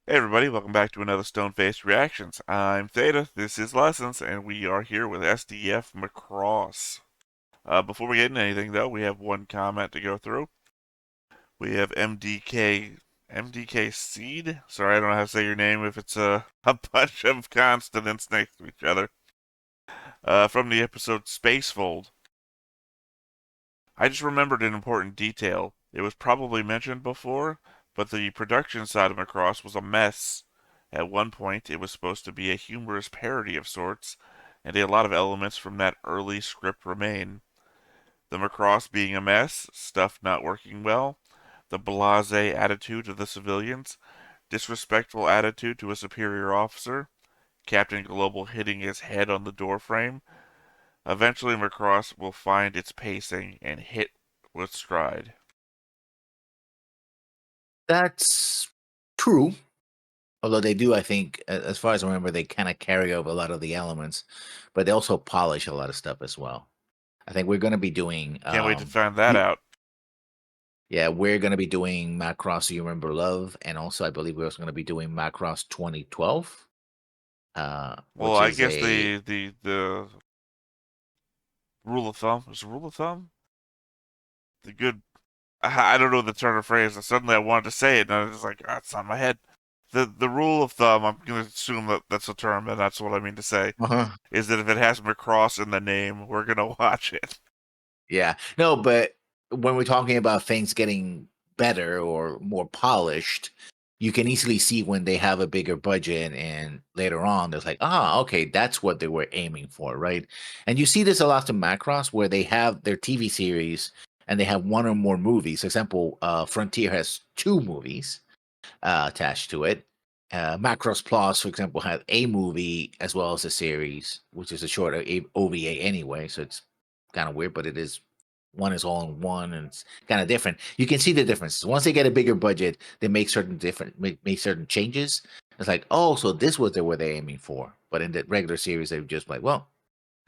Hey everybody, welcome back to another Stone-Faced Reactions. I'm Theta, this is Lessons, and we are here with SDF Macross. Before we get into anything though, we have one comment to go through. We have MDK Seed. Sorry, I don't know how to say your name if it's a bunch of consonants next to each other. From the episode Spacefold. I just remembered an important detail. It was probably mentioned before, but the production side of Macross was a mess. At one point, it was supposed to be a humorous parody of sorts, and a lot of elements from that early script remain. The Macross being a mess, stuff not working well, the blasé attitude of the civilians, disrespectful attitude to a superior officer, Captain Global hitting his head on the doorframe. Eventually, Macross will find its pacing and hit with stride. That's true. Although they do, I think, as far as I remember, they kind of carry over a lot of the elements, but they also polish a lot of stuff as well. I think we're going to be doing, Can't wait to find that out. yeah, we're going to be doing Macross You Remember Love, and also I believe we're also going to be doing Macross 2012, Well, which I is guess a the rule of thumb is a rule of thumb. The good, I don't know the turn of phrase. And suddenly I wanted to say it, and I was just like, ah, it's on my head. The rule of thumb. I'm gonna assume that that's a term, and that's what I mean to say. uh-huh. Is that if it has Macross in the name, we're gonna watch it. Yeah. No, but when we're talking about things getting better or more polished, you can easily see when they have a bigger budget and later on there's like, okay, that's what they were aiming for, right? And you see this a lot in Macross where they have their TV series and they have one or more movies. For example, Frontier has two movies attached to it. Macross Plus, for example, had a movie as well as a series, which is a short OVA anyway, so it's kind of weird, but it is one is all in one and it's kind of different. You can see the differences. Once they get a bigger budget, they make certain make certain changes. It's like, oh, so this was what they're aiming for. But in the regular series, they're just like, well,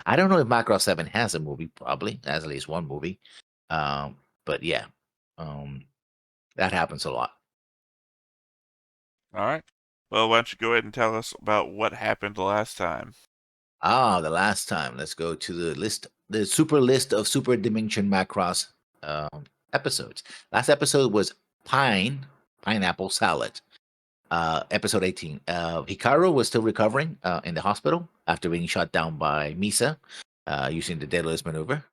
I don't know if Macross 7 has a movie, probably has at least one movie. Um, but yeah, um, that happens a lot. All right. Well, why don't you go ahead and tell us about what happened last time? The last time. Let's go to the list, the super list of Super Dimension Macross episodes. Last episode was Pineapple Salad. Episode 18. Hikaru was still recovering in the hospital after being shot down by Misa using the deadlift maneuver.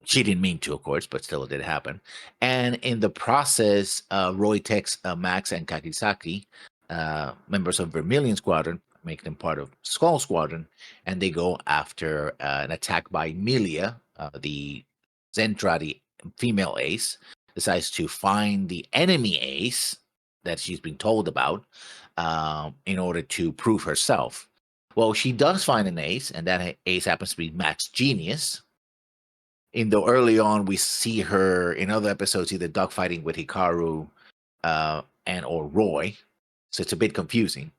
She didn't mean to, of course, but still it did happen. And in the process, Roy texts Max and Kakisaki, members of Vermilion Squadron, make them part of Skull Squadron, and they go after an attack by Milia, the Zentradi female ace, decides to find the enemy ace that she's been told about in order to prove herself. Well, she does find an ace, and that ace happens to be Max Genius, in the early on we see her in other episodes either dogfighting with Hikaru and or Roy, so it's a bit confusing.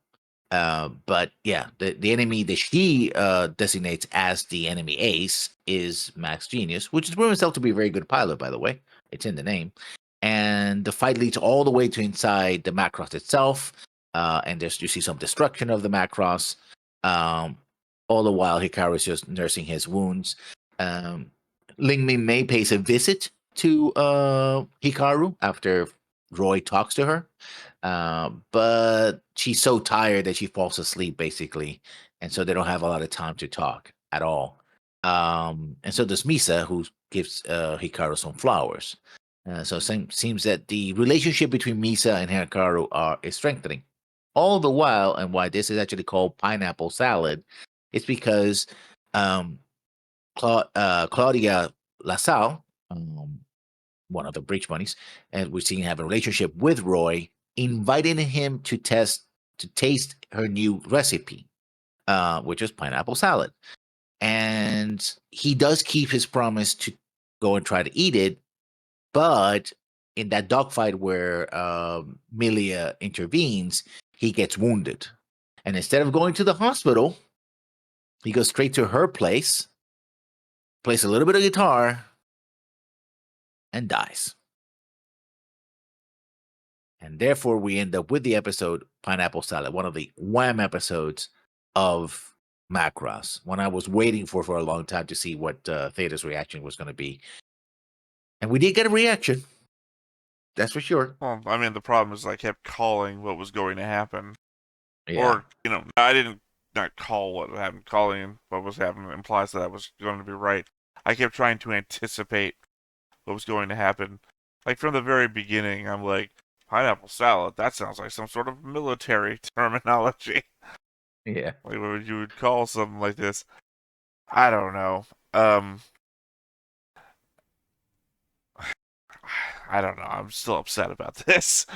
But yeah, the enemy that she designates as the enemy ace is Max Genius, which has proven himself to be a very good pilot, by the way. It's in the name. And the fight leads all the way to inside the Macross itself. And there's you see some destruction of the Macross. Um, all the while Hikaru is just nursing his wounds. Um, Ling Ming Mei pays a visit to Hikaru after Roy talks to her. But she's so tired that she falls asleep basically, and so they don't have a lot of time to talk at all. And so there's Misa who gives Hikaru some flowers. So it seems that the relationship between Misa and Hikaru is strengthening. All the while, and why this is actually called pineapple salad, is because um, Claudia LaSalle, one of the Breach Bunnies, and we're seeing have a relationship with Roy, inviting him to taste her new recipe, which is pineapple salad. And he does keep his promise to go and try to eat it, but in that dogfight where Milia intervenes, he gets wounded. And instead of going to the hospital, he goes straight to her place, plays a little bit of guitar, and dies. And therefore, we end up with the episode Pineapple Salad, one of the Wham episodes of Macross. One I was waiting for a long time to see what Theta's reaction was going to be. And we did get a reaction. That's for sure. Well, I mean, the problem is I kept calling what was going to happen. Yeah. Or, I didn't not call what happened. Calling what was happening implies that I was going to be right. I kept trying to anticipate what was going to happen. Like from the very beginning, I'm like, pineapple salad, that sounds like some sort of military terminology. Yeah. Like what you would call something like this. I don't know. Um, I don't know. I'm still upset about this.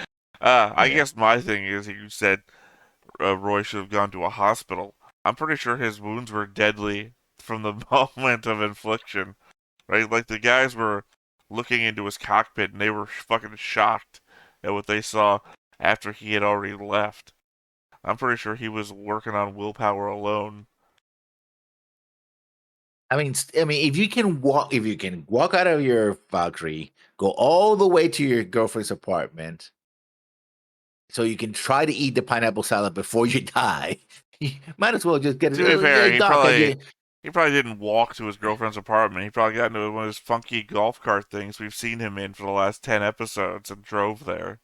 I Yeah. guess my thing is you said Roy should have gone to a hospital. I'm pretty sure his wounds were deadly from the moment of infliction, right? Like the guys were looking into his cockpit and they were fucking shocked at what they saw after he had already left. I'm pretty sure he was working on willpower alone. I mean, if you can walk out of your Valkyrie, go all the way to your girlfriend's apartment, so you can try to eat the pineapple salad before you die. You might as well just get it. To be fair, Hey, Doc, he probably didn't walk to his girlfriend's apartment. He probably got into one of those funky golf cart things we've seen him in for the last 10 episodes and drove there.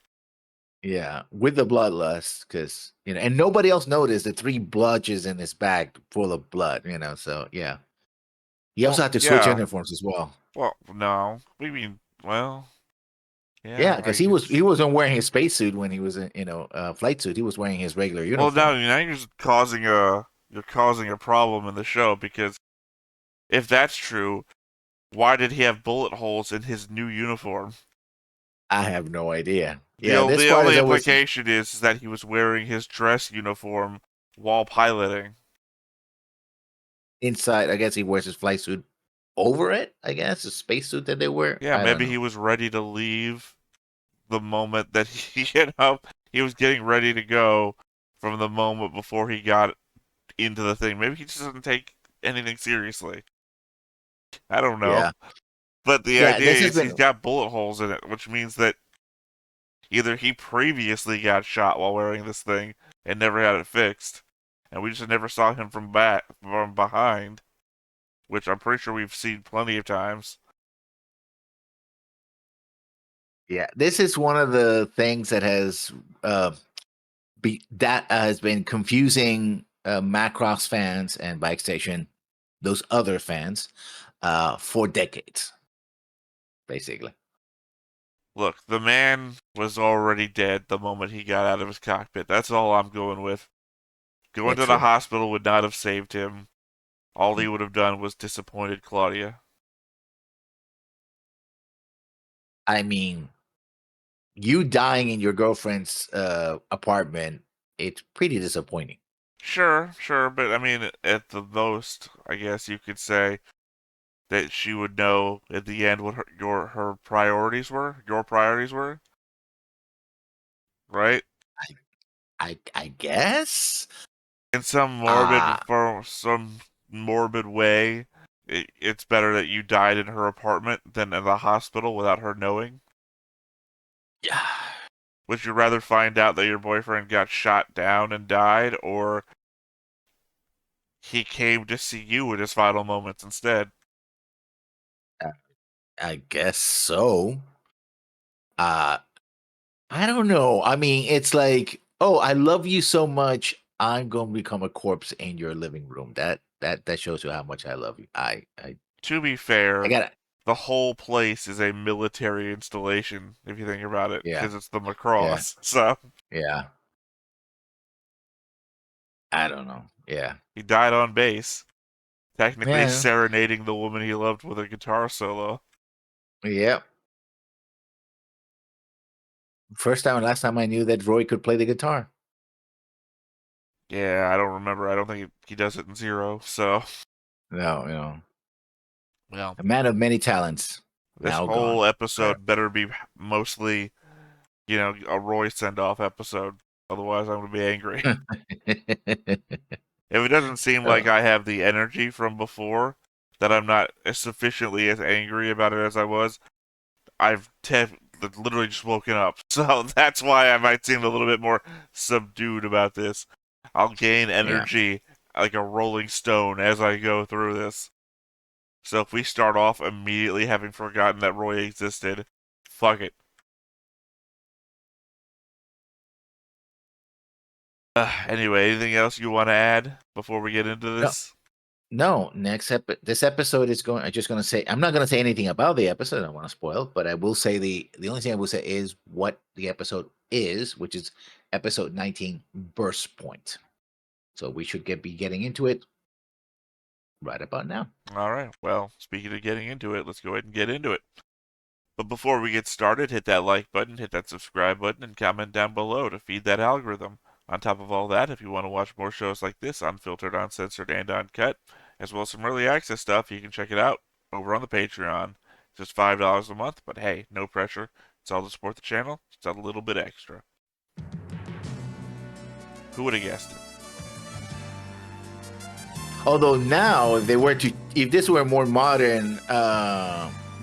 yeah, with the bloodlust, because and nobody else noticed the three bludges in his bag full of blood. So yeah, he also Well, had to switch yeah. uniforms as well. Well, no. We mean, well, yeah, Yeah, I because he guess. wasn't wearing his spacesuit when he was in flight suit. He was wearing his regular Well, uniform. now you're causing a problem in the show because if that's true, why did he have bullet holes in his new uniform? I have no idea. The Yeah, this only, part only is always implication is that he was wearing his dress uniform while piloting. inside. I guess he wears his flight suit over it. I guess the spacesuit that they wear. Yeah, I don't maybe know. he was ready to leave the moment that he, he was getting ready to go from the moment before he got into the thing. Maybe he just doesn't take anything seriously. I don't know. Yeah, But the yeah. idea This has is he's been got bullet holes in it, which means that either he previously got shot while wearing this thing and never had it fixed, and we just never saw him from behind, which I'm pretty sure we've seen plenty of times. yeah. This is one of the things that has been confusing Macross fans and Bike Station, those other fans, for decades, basically. Look, the man was already dead the moment he got out of his cockpit. That's all I'm going with. Yeah, Going to the true. hospital would not have saved him. All he would have done was disappointed Claudia. I mean, you dying in your girlfriend's apartment, it's pretty disappointing. Sure, sure, but I mean, at the most, I guess you could say that she would know at the end what her priorities were. Your priorities were, right? I guess. In Uh some morbid way, it's better that you died in her apartment than in the hospital without her knowing. yeah. Would you rather find out that your boyfriend got shot down and died, or he came to see you in his final moments instead? I guess so. Uh I don't know. I mean, it's like, oh, I love you so much. I'm gonna become a corpse in your living room. That shows you how much I love you. To be I fair, gotta. the whole place is a military installation, if you think about it, Yeah, because it's the yeah, Macross. So yeah. I don't know. Yeah, he died on base, technically yeah, serenading the woman he loved with a guitar solo. yeah. First time and last time I knew that Roy could play the guitar. Yeah, I don't remember. I don't think he does it in Zero. So, No, well, a man of many talents, this now whole gone. episode better be mostly, a Roy send off episode. Otherwise, I'm going to be angry. If it doesn't seem Uh, like I have the energy from before, that I'm not as sufficiently as angry about it as I was, I've They're literally just woken up. So that's why I might seem a little bit more subdued about this. I'll gain Yeah. energy like a rolling stone as I go through this. So if we start off immediately having forgotten that Roy existed, fuck it. Anyway, anything else you want to add before we get into No, this? no. This episode is going. I'm just going to say. I'm not going to say anything about the episode. I don't want to spoil, but I will say the only thing I will say is what the episode is, which is episode 19, Burst Point. So we should be getting into it right about now. All right. Well, speaking of getting into it, let's go ahead and get into it. But before we get started, hit that like button, hit that subscribe button, and comment down below to feed that algorithm. On top of all that, if you want to watch more shows like this, unfiltered, uncensored, and uncut, as well as some early access stuff, you can check it out over on the Patreon. It's just $5 a month, but hey, no pressure. It's all to support the channel, just a little bit extra. Who would have guessed it? Although now, if this were a more modern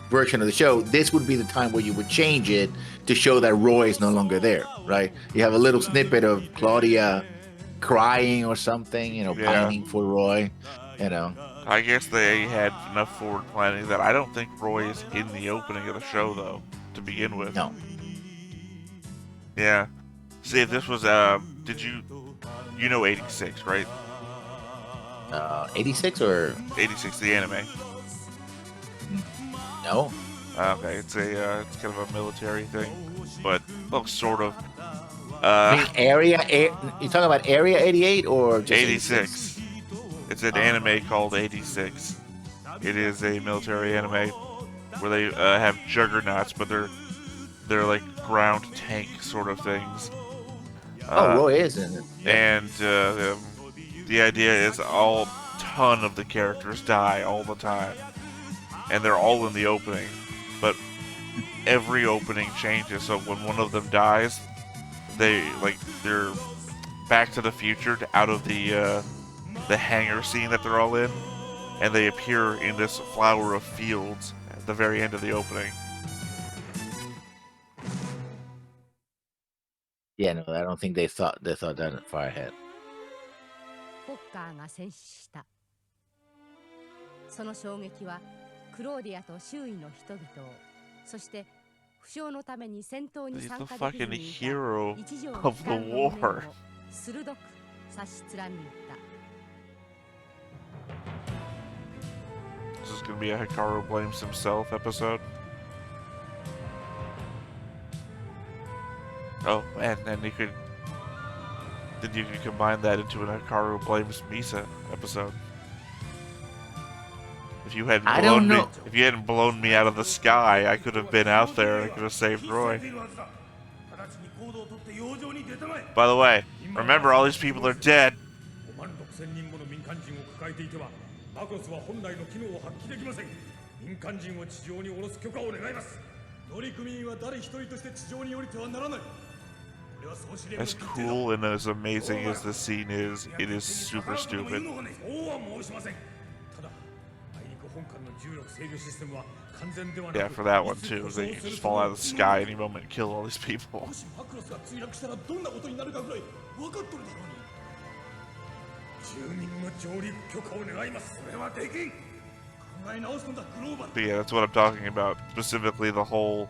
version of the show, this would be the time where you would change it to show that Roy is no longer there, right? You have a little snippet of Claudia crying or something, Yeah. pining for Roy, I guess they had enough forward planning that I don't think Roy is in the opening of the show, though, to begin with. No. Yeah. See, if this was, you know 86, right? 86 or 86, the anime. no? Okay, it's kind of a military thing, but, well, sort of. You talking about Area 88 or just 86. It's an anime called 86. It is a military anime where they have juggernauts, but they're like ground tank sort of things. Roy is in it. Yep. And the idea is a ton of the characters die all the time, and they're all in the opening, but every opening changes. So when one of them dies, they're Back to the Future out of the hangar scene that they're all in, and they appear in this flower of fields at the very end of the opening. Yeah, no, I don't think they thought that far ahead. フォッカーが戦死した。その衝撃はクローディアと周囲の人々を、そして負傷のために戦闘に He's 参 the 加でき fucking ずにいた hero 一条の of the 機関の面 war. を鋭く差し貫いた。This is gonna be a Hikaru blames himself episode. Oh, and then you could combine that into an Hikaru blames Misa episode. If you hadn't blown me out of the sky, I could have been out there and I could have saved Roy. By the way, remember all these people are dead. As cool and as amazing as the scene is, it is super stupid. Yeah, for that one too. They can just fall out of the sky any moment and kill all these people. But yeah, that's what I'm talking about. Specifically the whole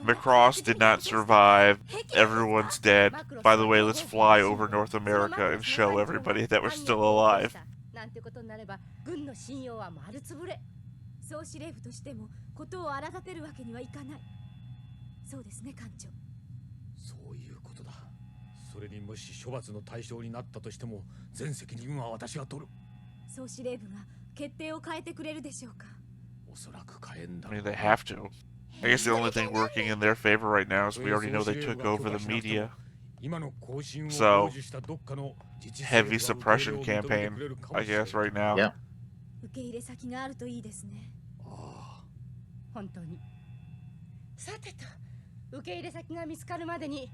Macross did not survive. Everyone's dead. By the way, let's fly over North America and show everybody that we're still alive. 総司令部としてもことを荒立てるわけにはいかない。そうですね、艦長。そういうことだ。それにもし処罰の対象になったとしても、全責任は私が取る。総司令部が決定を変えてくれるでしょうか。おそらく変えんだ。 I mean, they have to. I guess the only thing working in their favor right now is we already know they took over the media. So, heavy suppression campaign, I guess, right now. Yeah. 受け入れ先があるといいですね。本当に。さてと、受け入れ先が見つかるまでに、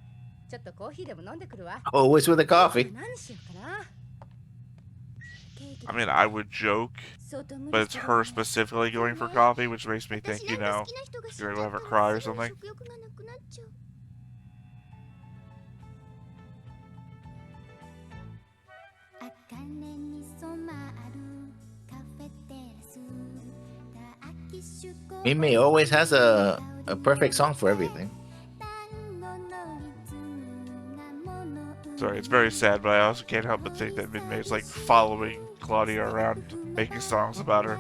ちょっとコーヒーでも飲んでくるわ。Always with a coffee. 何しようかな。受け I mean, I would joke, but it's her specifically going for coffee, which makes me think, you know, she's gonna go have a cry or something. Mimi always has a perfect song for everything. Sorry, it's very sad, but I also can't help but think that Minmay is like following Claudia around, making songs about her.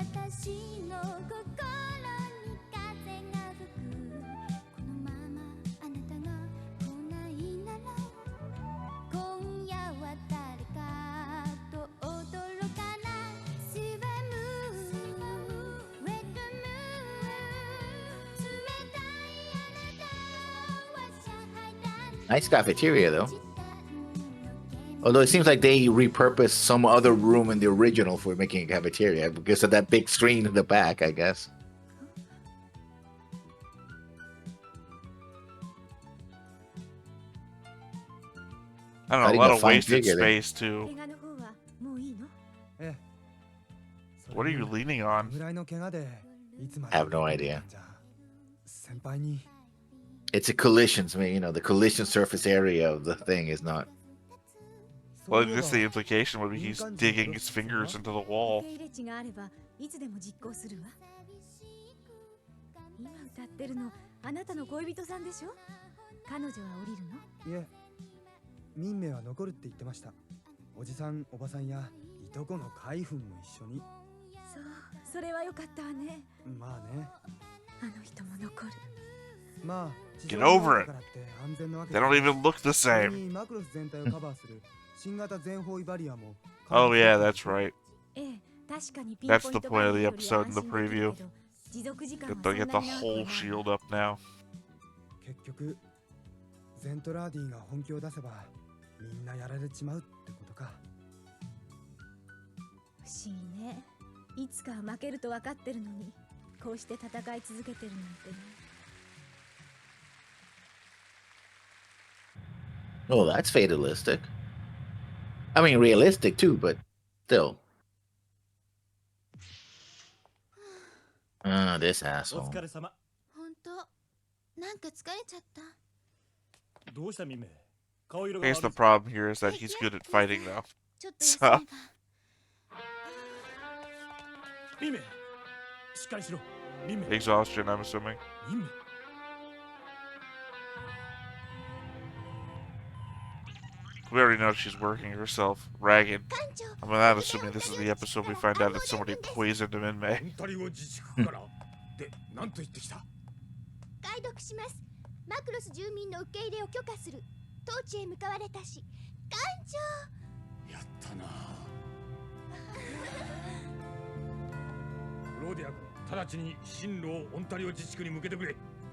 Nice cafeteria, though. Although it seems like they repurposed some other room in the original for making a cafeteria because of that big screen in the back, I guess. I don't know, a lot of wasted space, too. What are you leaning on? I have no idea. It's a collisions, you know, the collision surface area of the thing is not. Well, I guess the implication would be he's digging his fingers into the wall. Get over it. They don't even look the same. Oh yeah, that's right. That's the point of the episode in the preview. They'll get the whole shield up now. Oh, that's fatalistic. I mean, realistic too, but still. This asshole. I guess the problem here is that he's good at fighting, though. So. Exhaustion, I'm assuming. We already know she's working herself ragged. I'm not assuming this is the episode we find out that somebody poisoned him in May.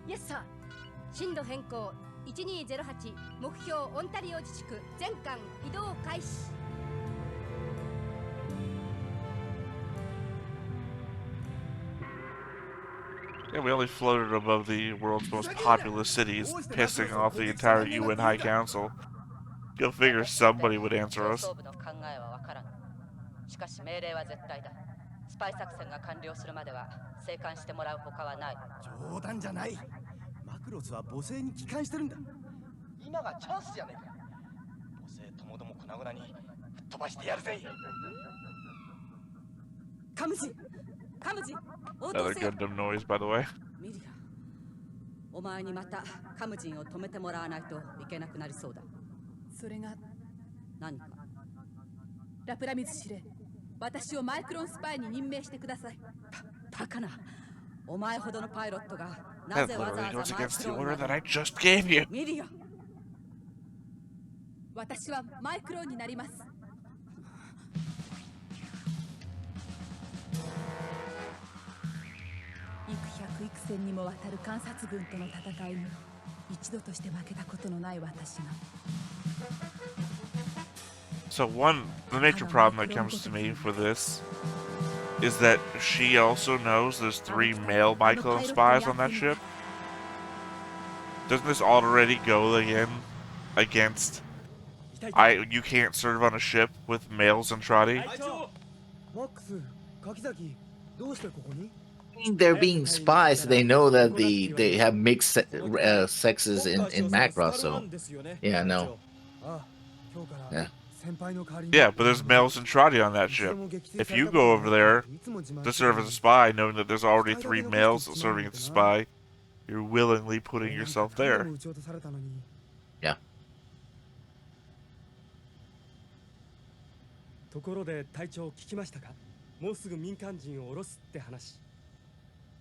Yes, sir. 進路変更1208目標オンタリオ自治区全艦移動開始 Yeah, we only floated above the world's most populous cities, pissing off the entire UN High Council. You'll figure somebody would answer us. しかし命令は絶対だ。スパイ作戦が完了するまでは生還してもらうほかはない。冗談じゃない。マクロスは母性に帰還してるんだ。今がチャンスじゃねえか。母性ともども粉々に吹っ飛ばしてやるぜ。カムジ、カムジ、Another Gundam noise, by the way. ミリア、お前にまたカムジンを止めてもらわないといけなくなりそうだ。それが何か。ラプラミズ司令、私をマイクロンスパイに任命してください。バカな。お前ほどのパイロットが That literally goes against the order that I just gave you. ミリア。私はマイクロンになります。幾百幾千にもわたる観察軍との戦いに一度として負けたことのない私が。So the major problem that comes to me for this is that she also knows there's 3 male Microlin spies on that ship. Doesn't this already go again against you can't serve on a ship with males and Trotty? They're being spies. They know that they have mixed sexes in Macross. So yeah, no, yeah. Yeah, but there's males and Trotty on that ship. If you go over there to serve as a spy, knowing that there's already 3 males serving as a spy, you're willingly putting yourself there. Yeah.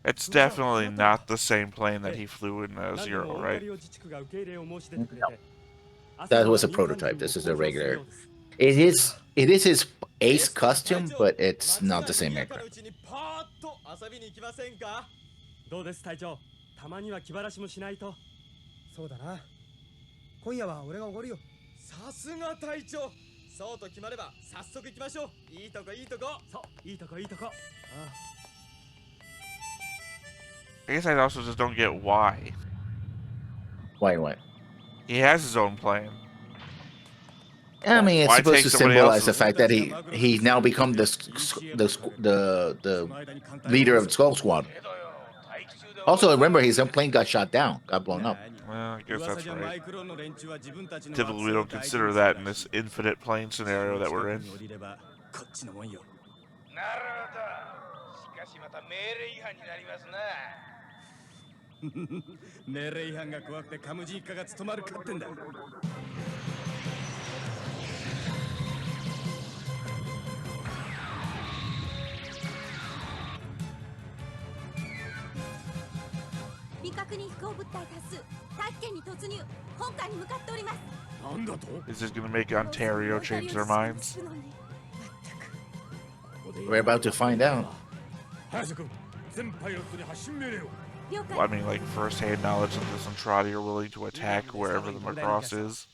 It's definitely not the same plane that he flew in as Euro, right? That was a prototype. This is a regular. It is his ace costume, but it's not the same aircraft. どうです隊長、たまには気晴らしもしないと。そうだな。今夜は俺がおごるよ。さすが隊長。そうと決まれば早速行きましょう。いいとこいいとこ。そう、いいとこいいとこ。ああ。I guess I also just don't get why. Why? He has his own plane. I mean, it's Why supposed take to somebody symbolize the else's? fact that he's now become the leader of the Skull Squad. Also, remember his own plane got shot down, got blown up. Well, I guess that's right. Typically, we don't consider that in this infinite plane scenario that we're in. 命令違反が怖くてカムジ一家が務まるかってんだ。未確認飛行物体多数、大気圏に突入、本艦に向かっております。なんだと Is this gonna make Ontario change their minds? We're about to find out. 早瀬君、全パイロットに発進命令を。 Well, I mean, like, first-hand knowledge that the Centrati are willing to attack wherever the Macross is.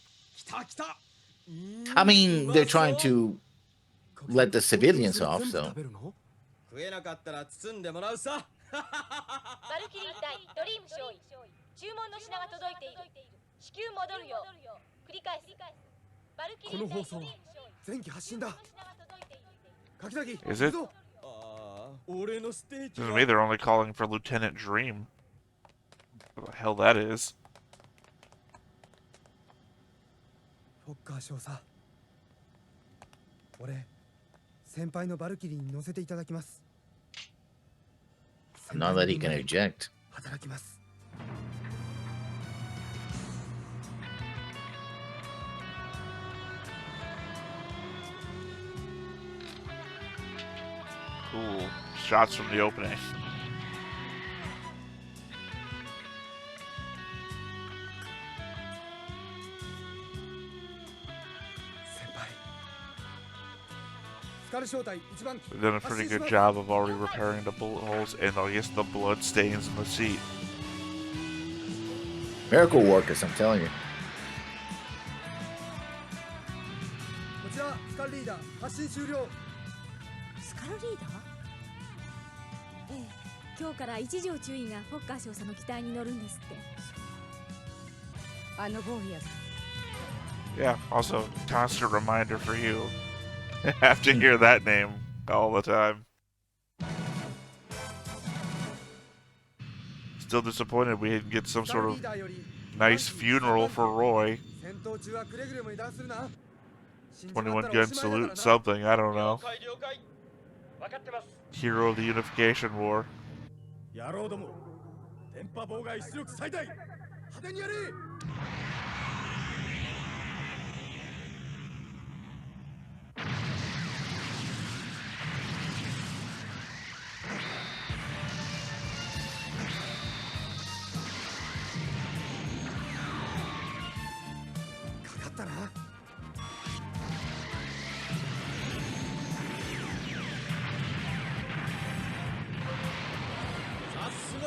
I mean, they're trying to let the civilians off, so. 食えなかったら包んでもらうさ。バルキリー対ドリーム少尉、注文の品が届いている。至急戻るよう繰り返す。バルキリー対ドリーム少尉、前期発進だ。柿崎、 Is it? 俺のステーキ To me, they're only calling for Lieutenant Dream. What the hell that is? フォッカー少佐。俺、先輩のバルキリーに乗せていただきます。 Now that he can eject. 働きます。 Cool. Shots from the opening. They've done a pretty good job of already repairing the bullet holes and I guess the blood stains in the seat. Miracle workers, I'm telling you. こちらスカルリーダー発進終了。スカルリーダー？ええ、今日から一条注意がフォッカー少佐の機体に乗るんですって。あの坊や。 Yeah, also, constant reminder for you. Have to hear that name all the time. Still disappointed we didn't get some sort of nice funeral for Roy. 21 gun salute, something, I don't know. Hero of the Unification War. 野郎ども、電波妨害出力最大。派手にやれ。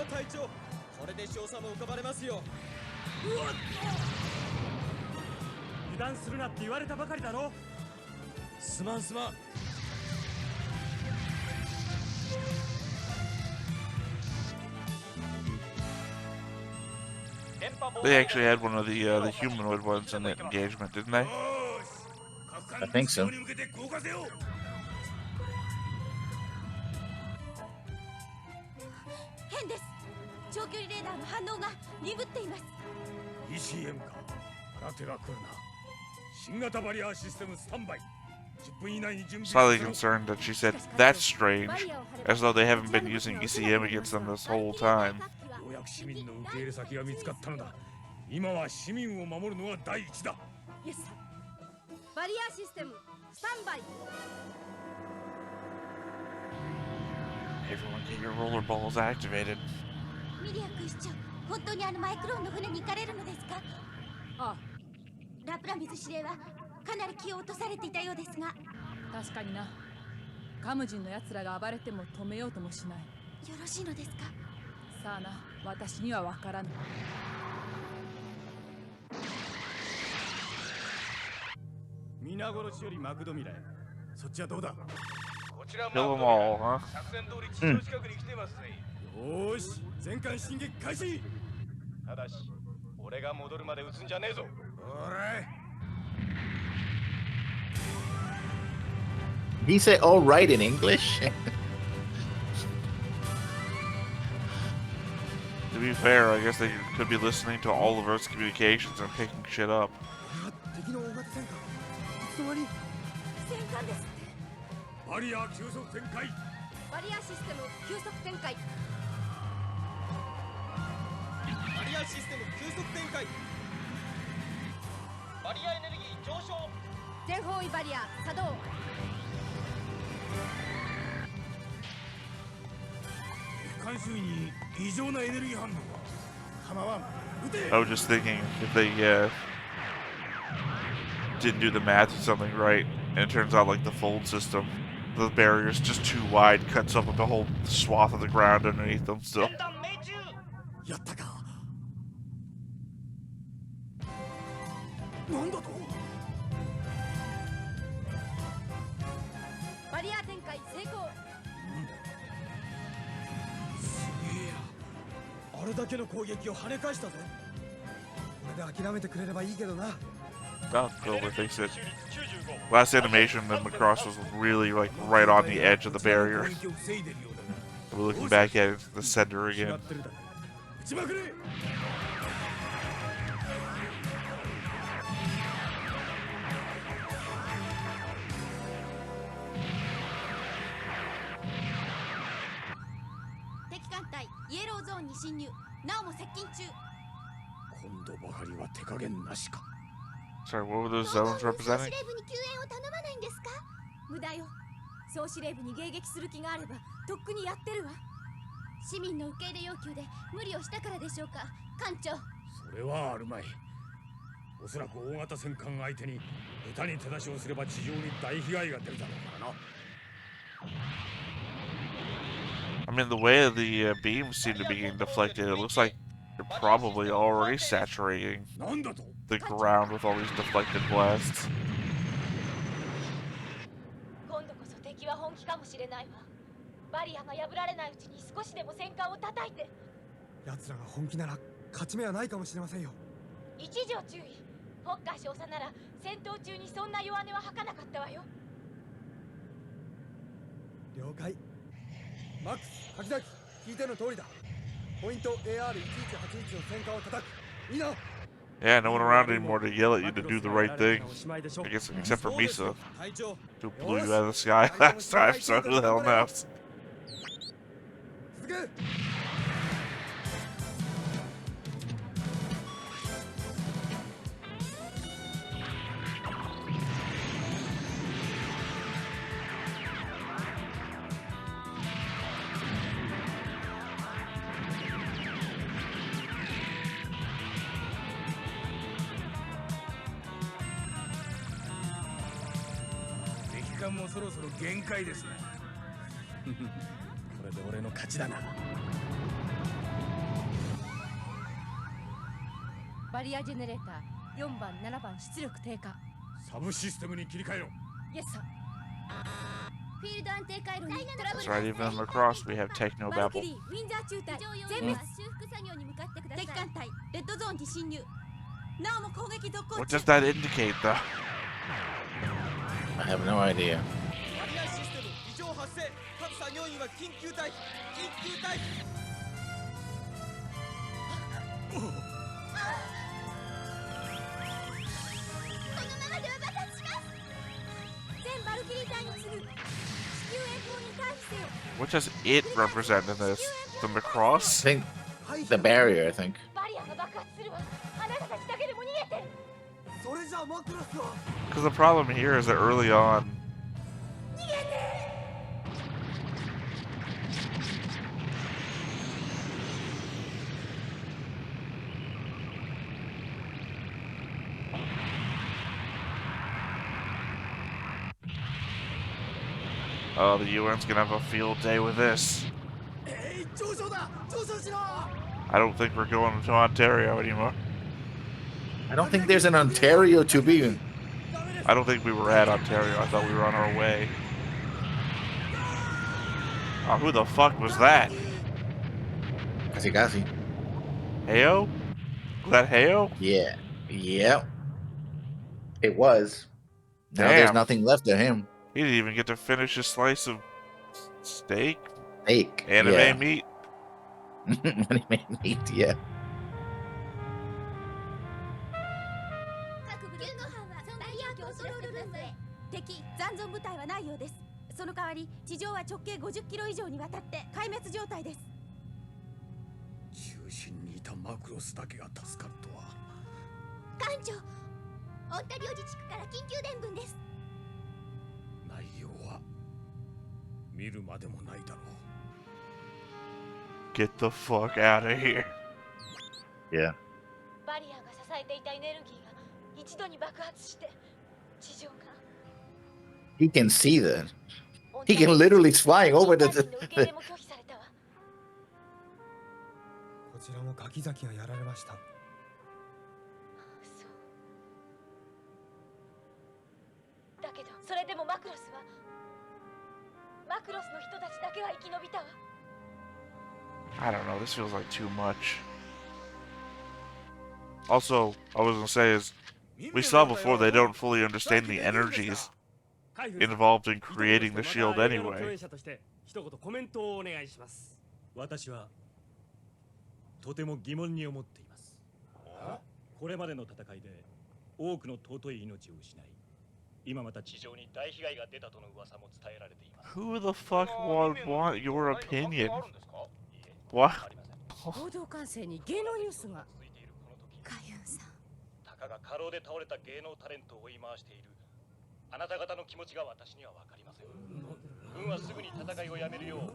隊長、これで少佐も浮かばれますよ。油断するなって言われたばかりだろ。すまんすまん。 They actually had one of the humanoid ones in that engagement, didn't they? I think so. 変です。長距離レーダーの反応が鈍っています。 ECM か。空手が来るな。新型バリアーシステムスタンバイ。10分以内に準備 Slightly concerned that she said, "That's strange," as though they haven't been using ECM against them this whole time. ようやく市民の受け入れ先が見つかったのだ。今は市民を守るのが第一だ。イエス。バリアシステムスタンバイ。 Everyone get your rollerballs activated. ミリア君市長、本当にあのマイクローンの船に行かれるのですか？ああ、ラプラミズ司令はかなり気を落とされていたようですが。確かにな。カムジンの奴らが暴れても止めようともしない。よろしいのですか？さあな、私には分からぬ。皆殺しよりマクドミラへ。そっちはどうだ？ Kill them all, huh? よーし、全艦進撃開始。ただし、俺が戻るまで撃つんじゃねえぞ。おらい。 He said all right in English. To be fair, I guess they could be listening to all of Earth's communications and picking shit up. 敵の大型戦艦。いつの間に？戦艦ですって。バリアー急速展開。バリアシステム急速展開。バリアシステム急速展開。バリアエネルギー上昇。全方位バリア作動。 艦周囲に異常なエネルギー反応。構わん。撃て。 I was just thinking if they didn't do the math or something right, and it turns out like the fold system, the barrier's just too wide, cuts up with the whole swath of the ground underneath them still. やったか。なんだと？バリア展開成功。あれだけの攻撃を跳ね返したぜ。これで諦めてくれればいいけどな。 I'll go with it. Last animation, the Macross was really like right on the edge of the barrier. We're looking back at it, the center again. 撃ちまくれ。 敵艦隊イエローゾーンに侵入。なおも接近中。今度ばかりは手加減なしか。 Sorry, what were those zones 総 representing? 司令部に救援を頼まないんですか？無駄よ。総司令部に迎撃する気があればとっくにやってるわ。市民の受け入れ要求で無理をしたからでしょうか、艦長。それはあるまい。おそらく大型戦艦相手に下手に手出しをすれば地上に大被害が出るだろうからな。 I mean, the way the beams seem to be getting deflected, it looks like you're probably already saturating なんだと？ the ground with all these deflected blasts. 今度こそ敵は本気かもしれないわ。バリアが破られないうちに少しでも戦艦を叩いて。奴らが本気なら勝ち目はないかもしれませんよ。一条注意。フォッカー少佐なら戦闘中にそんな弱音は吐かなかったわよ。了解。マックス、柿崎、聞いての通りだ。ポイント AR1181 の戦艦を叩く。いいな。 Yeah, no one around anymore to yell at you to do the right thing. I guess except for Misa, 隊長。 who blew you out of the sky last time, so who the hell knows? 続け。 敵艦もそろそろ限界ですね。これで俺の勝ちだな。バリアジェネレーター4番7番出力低下。サブシステムに切り替えろ。イエスさん。フィールド安定回路にトラブ That's ル。 right, even in Macross, we have バルキ Technobabble. リー、ウィンザー中隊全滅。修復作業に向かってください。敵艦隊レッドゾーンに侵入。なおも攻撃続行 What 中。 does that indicate, though? I have no idea. バリアシステム異常発生。各作業員は緊急退避。緊急退避。ままでは爆発します。全バルキリー隊に次ぐ地球遠方に退避せよ。 What does it represent in this? The I Macross? think the barrier. I think. バリアが爆発するわ。あなたたちだけでも逃げて。それじゃあマクロスは Because the problem here is that early on, oh, the UN's gonna have a field day with this. 上昇だ。上昇しろ。 I don't think we're going to Ontario anymore. I don't think there's an Ontario to be. I don't think we were at Ontario. I thought we were on our way. Oh, who the fuck was that? Kasi. Heyo? Was that Heyo? Yeah. Yep. It was. Now there's Damn. nothing left of him. He didn't even get to finish his slice of steak. Fake. Anime yeah. meat. Anime meat. Yeah. 各部現場班はダイヤーコントロールルームへ。敵残存部隊はないようです。その代わり地上は直径50キロ以上にわたって壊滅状態です。中心にいたマクロスだけが助かるとは。艦長、オンタリオ自治区から緊急伝聞です。内容は見るまでもないだろう。 Get the fuck out of here. Yeah. バリアが支えていたエネルギーが一度に爆発して地上が He can see that. He can literally flying over the. 受け入れも拒否されたわ。こちらも柿崎がやられました。そうだけどそれでもマクロスの人たちだけは生き延びたわ。 I don't know, this feels like too much. Also, I was gonna say is, we saw before they don't fully understand the energies involved in creating the shield anyway. 一言コメントをお願いします。私はとても疑問に思っています。これまでの戦いで多くの尊い命を失い、今また地上に大被害が出たとの噂も伝えられています。 Who the fuck would want your opinion? What? 報道管制に芸能ニュースが。カユンさん。たかが過労で倒れた芸能タレントを追い回しているあなた方の気持ちが私には分かりません。軍はすぐに戦いをやめるよう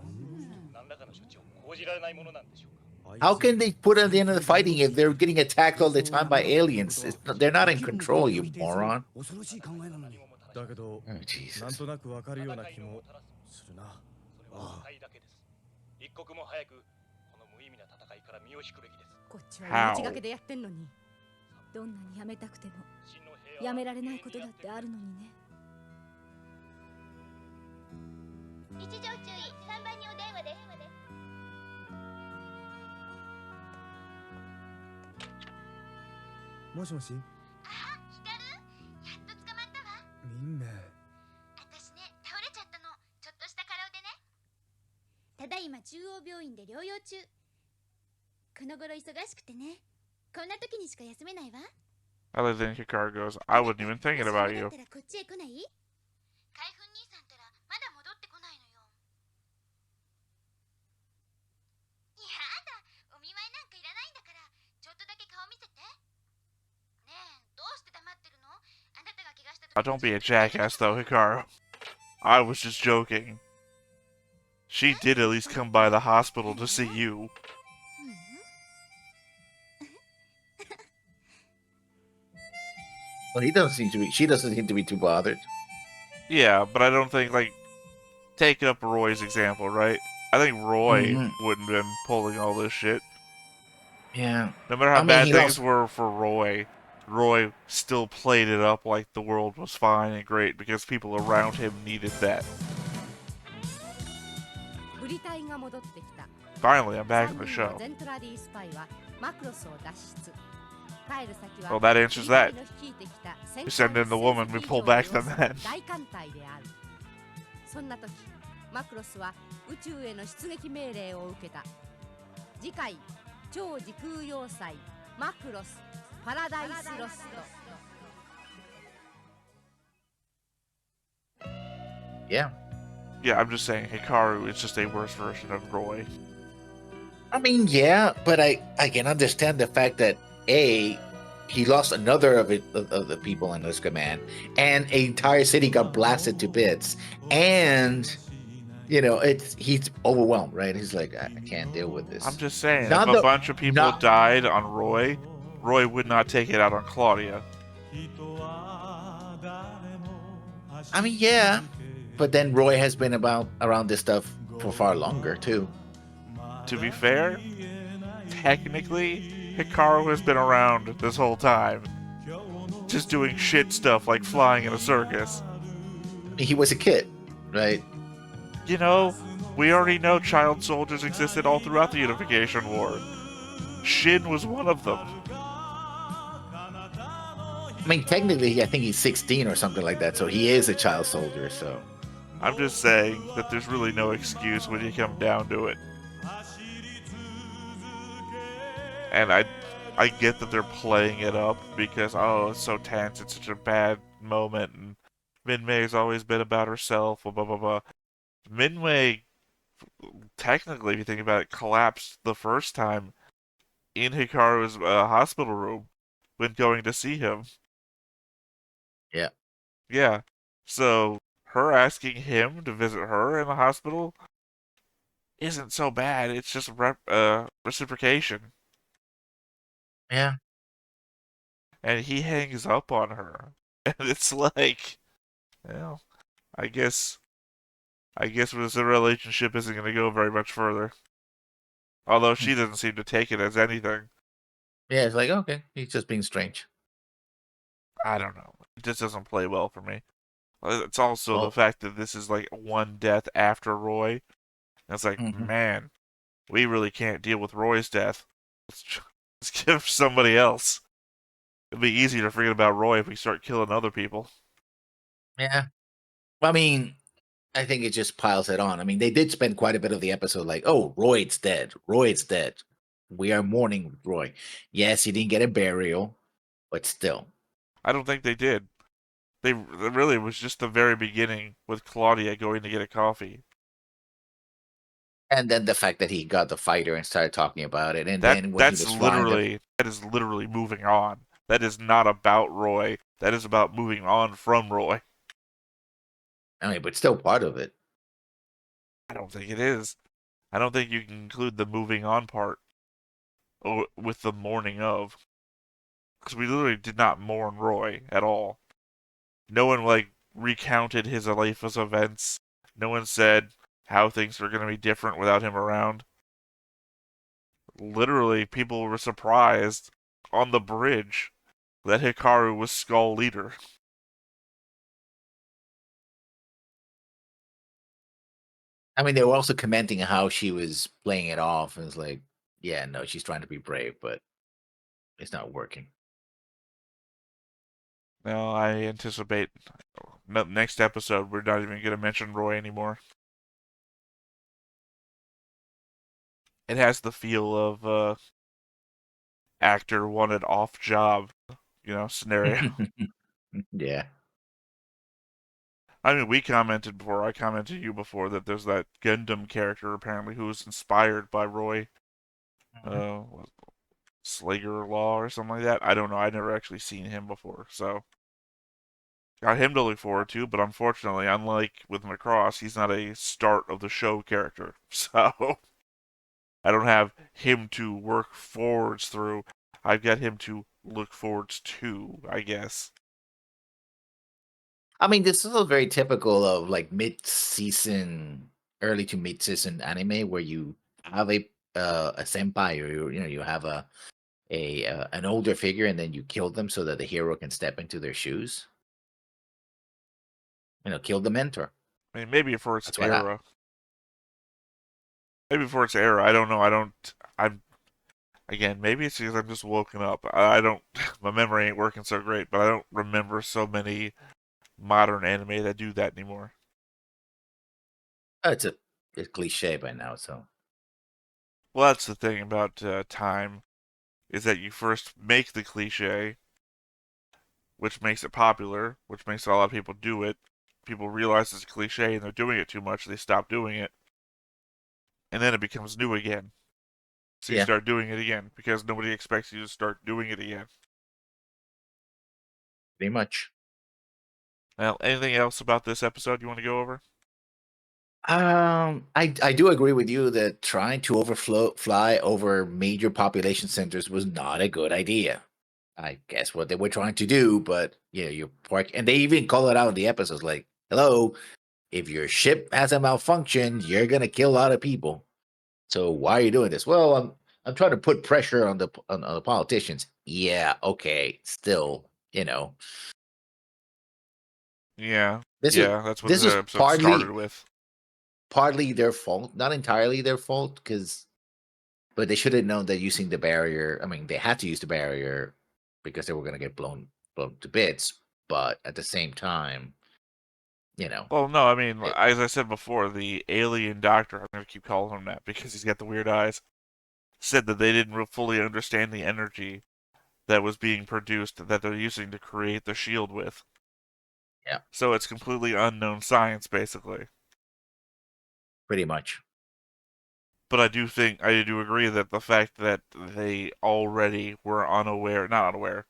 何らかの処置を講じられないものなんでしょうか。 How can they put at the end of the fighting if they're getting attacked all the time by aliens? They're not in control, you moron. 恐ろしい考えなのに。だけど、 Oh, Jesus. なんとなく分かるような気もするな。ああ。一刻も早くこの無意味な戦いから身を引くべきです。こっちは命がけでやってんのに。どんなにやめたくてもやめられないことだってあるのにね。位置上注意、3番にお電話です。もしもし。あ、ヒカル、やっと捕まったわ。ミンメ。私ね、倒れちゃったの。ちょっとした過労でね。ただいま中央病院で療養中。この頃忙しくてね。こんな時にしか休めないわ。 I like then Hikaru goes, I wasn't even thinking about you. だったらこっちへ来ない？海軍兄さんたらまだ戻ってこないのよ。やだ、お見舞いなんかいらないんだから、ちょっとだけ顔見せて。ねえ、どうして黙ってるの？あなたが怪我した時。 Oh, don't be a jackass though, Hikaru. I was just joking. She did at least come by the hospital to see you. Well, he doesn't seem to be. She doesn't seem to be too bothered. Yeah, but I don't think, like, take up Roy's example, right? I think Roy wouldn't have been pulling all this shit. Yeah. No matter how I mean, bad he things also- were for Roy, Roy still played it up like the world was fine and great because people around him needed that. ブリ隊が戻ってきた。 Finally, I'm back in the 3人 show. のゼントラリースパイはマクロスを脱出。帰る先は Well, that answers that. ブリ隊の率いてきた戦 We send in the woman, we pull back the men. 大艦隊である。そんな時、マクロスは宇宙への出撃命令を受けた。次回超時空要塞マクロスパラダイスロスト Yeah. Yeah, I'm just saying Hikaru is just a worse version of Roy. I mean, yeah, but I can understand the fact that he lost another of the people in his command, and an entire city got blasted to bits, and he's overwhelmed, right? He's like, I can't deal with I'm this. just saying, if Not a the bunch of people not. died on Roy, Roy would not take it out on Claudia. I mean, yeah, but then Roy has been around this stuff for far longer too. To be fair, technically, Hikaru has been around this whole time. Just doing shit stuff like flying in a circus. I mean, he was a kid, right? You know, we already know child soldiers existed all throughout the Unification War. Shin was one of them. I mean, technically, I think he's 16 or something like that, so he is a child soldier. So I'm just saying that there's really no excuse when you come down to it. And I get that they're playing it up because, oh, it's so tense, it's such a bad moment, and Minmei's always been about herself, blah, blah, blah, blah. Minmei, technically, if you think about it, collapsed the first time in Hikaru's hospital room when going to see him. yeah. Yeah. So, her asking him to visit her in the hospital isn't so bad. It's just reciprocation. Yeah. And he hangs up on her. And it's like, well, I guess the relationship isn't going to go very much further. Although she doesn't seem to take it as anything. Yeah, it's like, okay, he's just being strange. I don't know. It just doesn't play well for me. It's also the Well, fact that this is like one death after Roy. And it's like, mhm. man, we really can't deal with Roy's death. Let's give somebody else. It'd be easier to forget about Roy if we start killing other people. Yeah. I mean, I think it just piles it on. I mean, they did spend quite a bit of the episode like, oh, Royd's dead. Royd's dead. We are mourning Roy. Yes, he didn't get a burial, but still. I don't think they did. They really was just the very beginning with Claudia going to get a coffee. And then the fact that he got the fighter and started talking about it. And That then when he that's was flying that is literally moving on. That is not about Roy. That is about moving on from Roy. I mean, but still part of it. I don't think it is. I don't think you can include the moving on part with the mourning of. Because we literally did not mourn Roy at all. No one, like, recounted his Alephas events. No one said how things were going to be different without him around. Literally, people were surprised on the bridge that Hikaru was Skull leader. I mean, they were also commenting how she was playing it off. And it's like, yeah, no, she's trying to be brave, but it's not working. Now, I anticipate next episode we're not even going to mention Roy anymore. It has the feel of actor wanted off job, scenario. Yeah. I mean, we commented before, I commented to you before that there's that Gundam character apparently who was inspired by Roy. Slager Law or something like that. I don't know. I never actually seen him before, so got him to look forward to. But unfortunately, unlike with Macross, he's not a start of the show character, so I don't have him to work forwards through. I've got him to look forwards to, I guess. I mean, this is all very typical of like mid-season, early to mid-season anime where you have a senpai, or you have an older figure, and then you kill them so that the hero can step into their shoes. Kill the mentor. I mean, maybe for its That's what happened. era. Maybe for its era. I don't know. I'm again. Maybe it's because I'm just woken up. I don't. My memory ain't working so great, but I don't remember so many modern anime that do that anymore. It's a cliche by now, so Well, that's the thing about time, is that you first make the cliche, which makes it popular, which makes a lot of people do it. People realize it's a cliche and they're doing it too much, they stop doing it. And then it becomes new again. So you Yeah, start doing it again because nobody expects you to start doing it again. pretty much. Well, anything else about this episode you want to go over? I do agree with you that trying to fly over major population centers was not a good idea. I guess what they were trying to do, but yeah, you park, and they even call it out in the episodes, like, "Hello, if your ship has a malfunction, you're gonna kill a lot of people. So why are you doing this?" Well, I'm trying to put pressure on on the politicians. Yeah, okay, still, Yeah, this was yeah, that's what this this was episode started with. partly their fault, not entirely their fault, but they should have known that using the barrier. I mean, they had to use the barrier because they were going to get blown to bits. But at the same time, you know, Well, no, I mean, it, as I said before, the alien doctor, I'm going to keep calling him that because he's got the weird eyes, said that they didn't fully understand the energy that was being produced that they're using to create the shield with. yeah, So it's completely unknown science, basically. pretty much. But I do agree that the fact that they already were not unaware,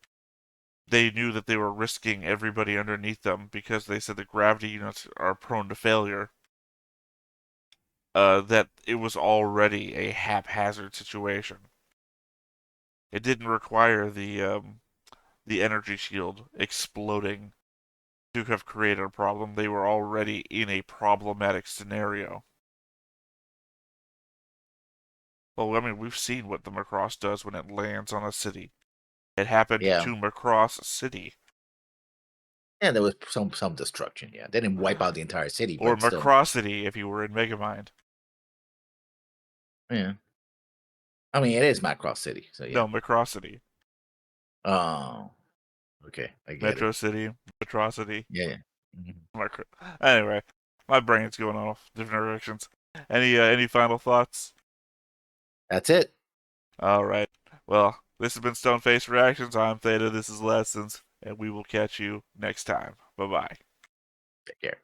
they knew that they were risking everybody underneath them because they said the gravity units are prone to failure. That it was already a haphazard situation. It didn't require the energy shield exploding to have created a problem. They were already in a problematic scenario. Well, I mean, we've seen what the Macross does when it lands on a city. It happened Yeah, to Macross City. yeah, there was some destruction. Yeah, they didn't wipe out the entire city, Or but still, Macrossity if you were in Megamind. yeah. I mean, it is Macross City, so yeah. No, Macrossity. Oh, okay, I get it. Metro City, Metrocity. Yeah, yeah. Mhm. Anyway, my brain's going off different directions. Any final thoughts? That's it. All right. Well, this has been Stoneface Reactions. I'm Theta. This is Lessons, and we will catch you next time. Bye bye. Take care.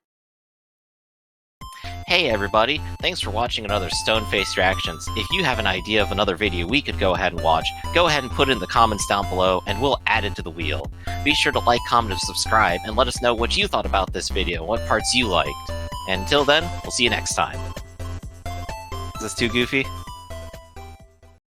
Hey everybody, thanks for watching another Stone-Faced Reactions. If you have an idea of another video we could go ahead and watch, go ahead and put it in the comments down below and we'll add it to the wheel. Be sure to like, comment, and subscribe and let us know what you thought about this video, what parts you liked. And until then, we'll see you next time. Is this too goofy?